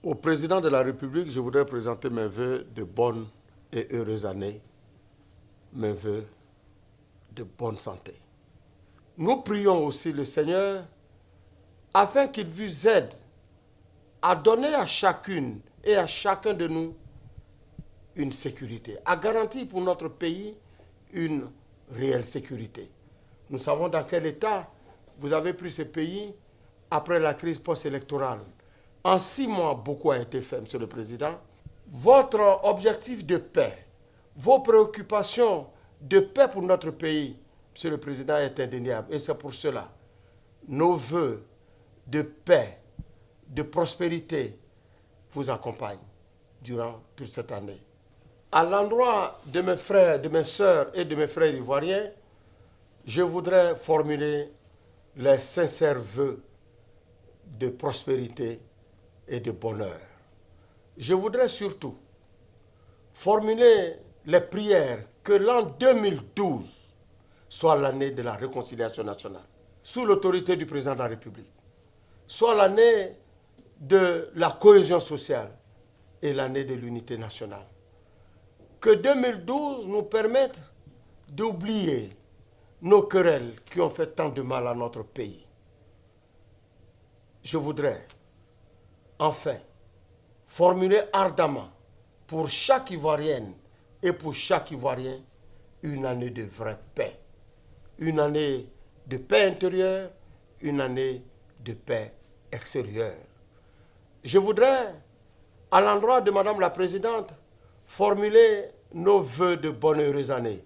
Au président de la République, je voudrais présenter mes vœux de bonnes et heureuses années, mes vœux de bonne santé. Nous prions aussi le Seigneur afin qu'il vous aide à donner à chacune et à chacun de nous une sécurité, à garantir pour notre pays une réelle sécurité. Nous savons dans quel état vous avez pris ce pays après la crise post-électorale. En 6 mois, beaucoup a été fait, Monsieur le Président. Votre objectif de paix, vos préoccupations de paix pour notre pays, Monsieur le Président, est indéniable. Et c'est pour cela, nos vœux de paix, de prospérité vous accompagnent durant toute cette année. À l'endroit de mes frères, de mes sœurs et de mes frères ivoiriens, je voudrais formuler les sincères vœux de prospérité et de bonheur. Je voudrais surtout formuler les prières que l'an 2012 soit l'année de la réconciliation nationale, sous l'autorité du président de la République, soit l'année de la cohésion sociale et l'année de l'unité nationale. Que 2012 nous permette d'oublier nos querelles qui ont fait tant de mal à notre pays. Je voudrais enfin formuler ardemment pour chaque Ivoirienne et pour chaque Ivoirien une année de vraie paix. Une année de paix intérieure, une année de paix extérieure. Je voudrais, à l'endroit de Madame la Présidente, formuler nos vœux de bonne et heureuse année,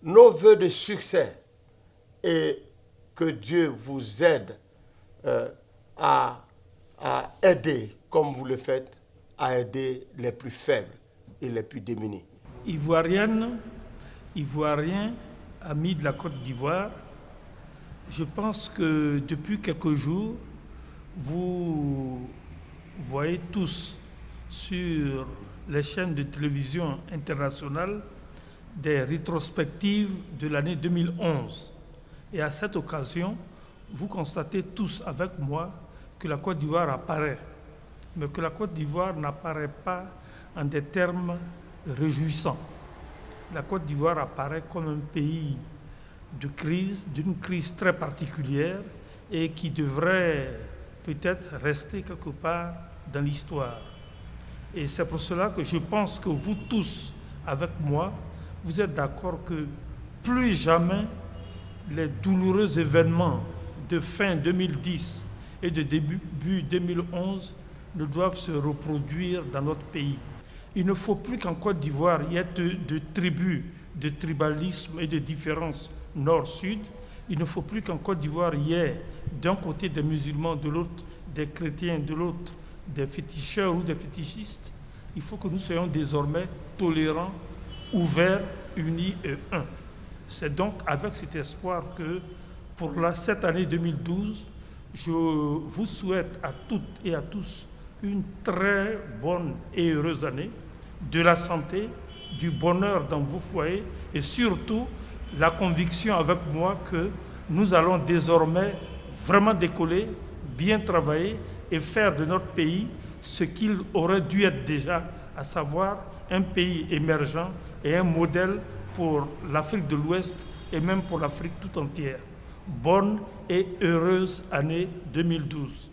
nos vœux de succès et que Dieu vous aide à aider, comme vous le faites, à aider les plus faibles et les plus démunis. Ivoirienne, Ivoiriens, amis de la Côte d'Ivoire, je pense que depuis quelques jours, vous voyez tous sur les chaînes de télévision internationales des rétrospectives de l'année 2011. Et à cette occasion, vous constatez tous avec moi que la Côte d'Ivoire apparaît, mais que la Côte d'Ivoire n'apparaît pas en des termes réjouissants. La Côte d'Ivoire apparaît comme un pays de crise, d'une crise très particulière et qui devrait peut-être rester quelque part dans l'histoire. Et c'est pour cela que je pense que vous tous, avec moi, vous êtes d'accord que plus jamais les douloureux événements de fin 2010 et de début 2011 ne doivent se reproduire dans notre pays. Il ne faut plus qu'en Côte d'Ivoire, il y ait de tribus, de tribalisme et de différences nord-sud. Il ne faut plus qu'en Côte d'Ivoire, il y ait d'un côté des musulmans, de l'autre des chrétiens, de l'autre des féticheurs ou des fétichistes. Il faut que nous soyons désormais tolérants, ouverts, unis et un. C'est donc avec cet espoir que pour cette année 2012, je vous souhaite à toutes et à tous une très bonne et heureuse année, de la santé, du bonheur dans vos foyers et surtout la conviction avec moi que nous allons désormais vraiment décoller, bien travailler et faire de notre pays ce qu'il aurait dû être déjà, à savoir un pays émergent et un modèle pour l'Afrique de l'Ouest et même pour l'Afrique tout entière. Bonne et heureuse année 2012.